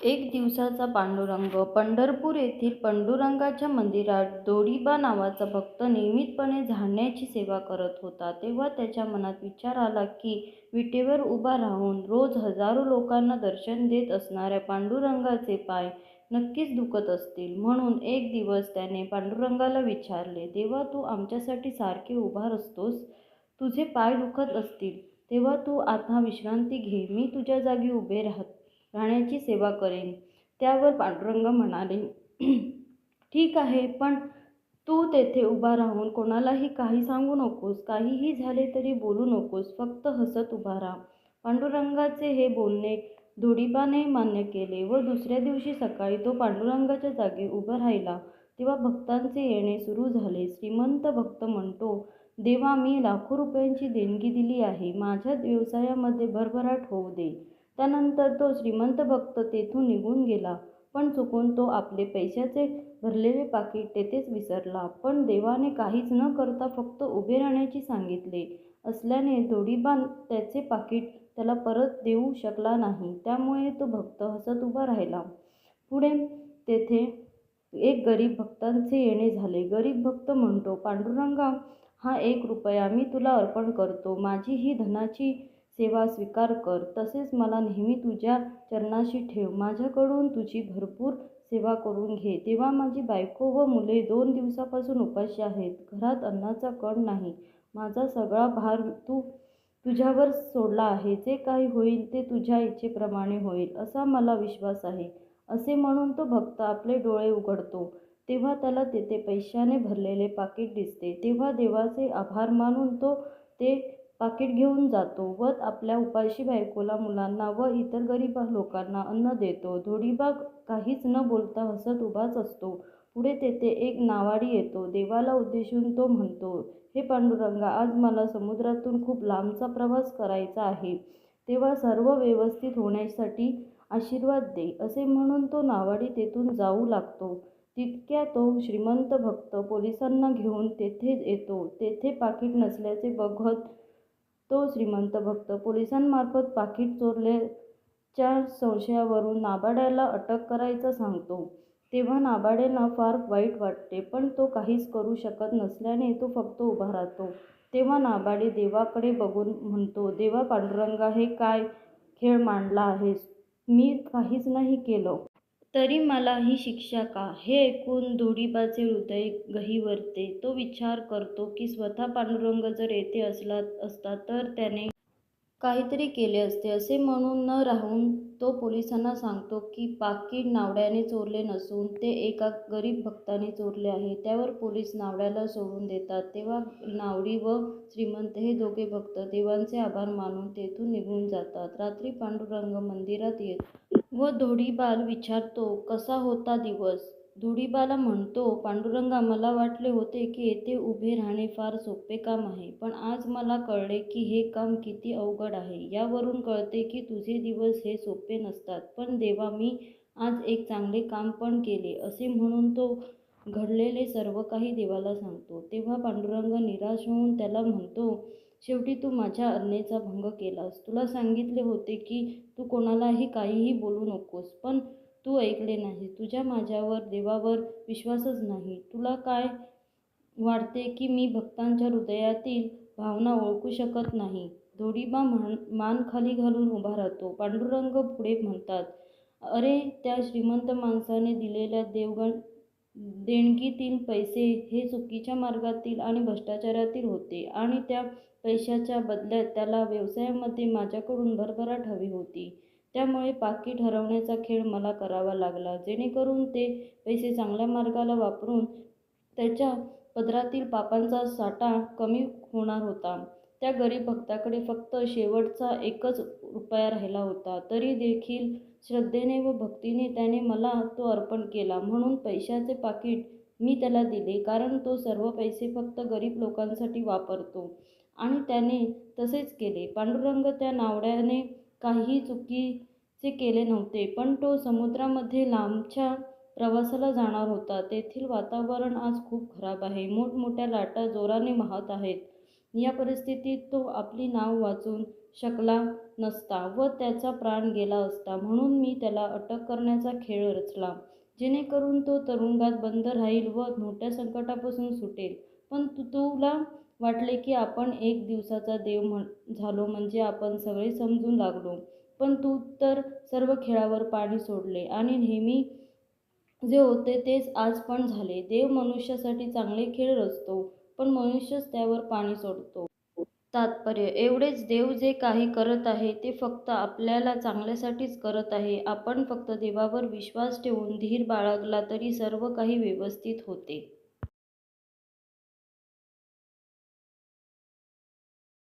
एक दिवसाचा पांडुरंग. पंढरपूर येथील पांडुरंगाच्या मंदिरात दोडीबा नावाचा भक्त नियमितपणे झाडण्याची सेवा करत होता. तेव्हा त्याच्या मनात विचार आला की विटेवर उभा राहून रोज हजारो लोकांना दर्शन देत असणाऱ्या पांडुरंगाचे पाय नक्कीच दुखत असतील. म्हणून एक दिवस त्याने पांडुरंगाला विचारले, देवा, तू आमच्यासाठी सारखे उभा असतोस. तुझे पाय दुखत असतील तेव्हा तू आता विश्रांती घे. मी तुझ्या जागी उभे राहण्याची सेवा करेन. त्यावर पांडुरंग म्हणाले, ठीक आहे, पण तू तेथे उभा राहून कोणालाही काही सांगू नकोस. काहीही झाले तरी बोलू नकोस. फक्त हसत उभा राहा. पांडुरंगाचे हे बोलणे धोडीबाने मान्य केले व दुसऱ्या दिवशी सकाळी तो पांडुरंगाच्या जागी उभा राहिला तेव्हा भक्तांचे येणे सुरू झाले. श्रीमंत भक्त म्हणतो, देवा, मी लाखो रुपयांची देणगी दिली आहे. माझ्या व्यवसायामध्ये भरभराट होऊ दे. त्यानंतर तो श्रीमंत भक्त तेथून निघून गेला. पण चुकून तो आपले पैशाचे भरलेले पाकीट तेथेच विसरला. पण देवाने काहीच न करता फक्त उभे राहण्याचे सांगितले असल्याने धोडीबा त्याचे पाकीट त्याला परत देऊ शकला नाही. त्यामुळे तो भक्त हसत उभा राहिला. पुढे तेथे एक गरीब भक्तांचे येणे झाले. गरीब भक्त म्हणतो, पांडुरंगा, हा 1 रुपया मी तुला अर्पण करतो. माझी ही धनाची सेवा स्वीकार कर. तसेच मला नेहमी तुझ्या चरणाशी ठेव. माझ्याकडून तुझी भरपूर सेवा करून घे. तेव्हा माझी बायको व मुले 2 दिवसापासून उपाशी आहेत. घरात अन्नाचा कण नाही. माझा सगळा भार तुझ्यावर सोडला आहे. जे काही होईल ते तुझ्या इच्छेप्रमाणे होईल असा मला विश्वास आहे. असे म्हणून तो भक्त आपले डोळे उघडतो तेव्हा त्याला तेथे पैशाने भरलेले पाकीट दिसते. तेव्हा देवाचे आभार मानून तो ते पाकीट घेऊन जातो व आपल्या उपाशी बायकोला, मुलांना व इतर गरीब लोकांना अन्न देतो. धोडीबा काहीच न बोलता हसत उभाच असतो. पुढे तेथे एक नावाडी येतो. देवाला उद्देशून तो म्हणतो, हे पांडुरंगा, आज मला समुद्रातून खूप लांबचा प्रवास करायचा आहे. तेव्हा सर्व व्यवस्थित होण्यासाठी आशीर्वाद दे. असे म्हणून तो नावाडी तेथून जाऊ लागतो. तितक्या तो श्रीमंत भक्त पोलिसांना घेऊन तेथे येतो. तेथे पाकीट नसल्याचे बघत तो श्रीमंत भक्त पोलिसांमार्फत पाकीट चोरल्याच्या संशयावरून नाबाड्याला अटक करायचा सांगतो. तेव्हा नाबाड्याला फार वाईट वाटते, पण तो काहीच करू शकत नसल्याने तो फक्त उभा राहतो. तेव्हा नाबाडी देवाकडे बघून म्हणतो, देवा पांडुरंगा, हे काय खेळ मांडला आहेस? मी काहीच नाही केलं, तरी मला ही शिक्षा का? हे ऐकून धोडीबाचे हृदय गहिवरते. तो विचार करतो की स्वतः पांडुरंग जर येथे असता तर त्याने काहीतरी केले असते. असे म्हणून न राहून तो पोलिसांना सांगतो की पाकीट नावड्याने चोरले नसून ते एका गरीब भक्ताने चोरले आहे. त्यावर पोलीस नावड्याला सोडून देतात. तेव्हा नावडी व श्रीमंत हे दोघे भक्त देवांचे आभार मानून तेथून निघून जातात. रात्री पांडुरंग मंदिरात येतो व धोडीबाला विचारतो, कसा होता दिवस? धोडीबाला म्हणतो, पांडुरंगा, मला वाटले होते की येथे उभे राहणे फार सोपे काम आहे, पण आज मला कळले की हे काम किती अवघड आहे. यावरून कळते की तुझे दिवस हे सोपे नसतात. पण देवा, मी आज एक चांगले काम पण केले. असे म्हणून तो घडलेले सर्व काही देवाला सांगतो. तेव्हा पांडुरंग निराश होऊन त्याला म्हणतो, शेवटी तू माझ्या आज्ञेचा भंग केलास. तुला सांगितले होते की तू कोणालाही काहीही बोलू नकोस, पण तू ऐकले नाही. तुझ्या माझ्यावर, देवावर विश्वासच नाही. तुला काय वाटते की मी भक्तांच्या हृदयातील भावना ओळखू शकत नाही? धोडीबा मान खाली घालून उभा राहतो. पांडुरंग पुढे म्हणतात, अरे, त्या श्रीमंत माणसाने दिलेल्या देणगीतील पैसे हे चुकीच्या मार्गातील आणि भ्रष्टाचारातील होते आणि त्या पैशाच्या बदल्यात त्याला व्यवसायामध्ये माझ्याकडून भरभराट हवी होती. त्यामुळे पाकीट हरवण्याचा खेळ मला करावा लागला, जेणेकरून ते पैसे चांगल्या मार्गाला वापरून त्याच्या पदरातील पापांचा साठा कमी होणार होता. त्या गरीब भक्ताकडे फक्त शेवटचा 1 रुपया राहिला होता. तरी देखील श्रद्धेने व भक्तीने त्याने मला तो अर्पण केला. म्हणून पैशाचे पाकीट मी त्याला दिले, कारण तो सर्व पैसे फक्त गरीब लोकांसाठी वापरतो. आणि त्याने तसेच केले. पांडुरंग, त्या नावड्याने काहीही चुकीचे केले नव्हते, पण तो समुद्रामध्ये लांबच्या प्रवासाला जाणार होता. तेथील वातावरण आज खूप खराब आहे. मोठमोठ्या लाटा जोराने वाहत आहेत. या परिस्थितीत तो आपली नाव वाचून शकला नसता व त्याचा प्राण गेला असता. म्हणून मी त्याला अटक करण्याचा खेळ रचला, जेणेकरून तो तुरुंगात बंद राहील व मोठ्या संकटापासून सुटेल. पण तुला वाटले की आपण एक दिवसाचा देव झालो म्हणजे आपण सगळे समजू लागलो. पण तू तर सर्व खेळावर पाणी सोडले आणि नेहमी जे होते तेच आज पण झाले. देव मनुष्यासाठी चांगले खेळ रचतो, पण मनुष्यच त्यावर पाणी सोडतो. तात्पर्य एवढेच, देव जे काही करत आहे ते फक्त आपल्याला चांगल्यासाठीच करत आहे. आपण फक्त देवावर विश्वास ठेवून धीर बाळगला तरी सर्व काही व्यवस्थित होते.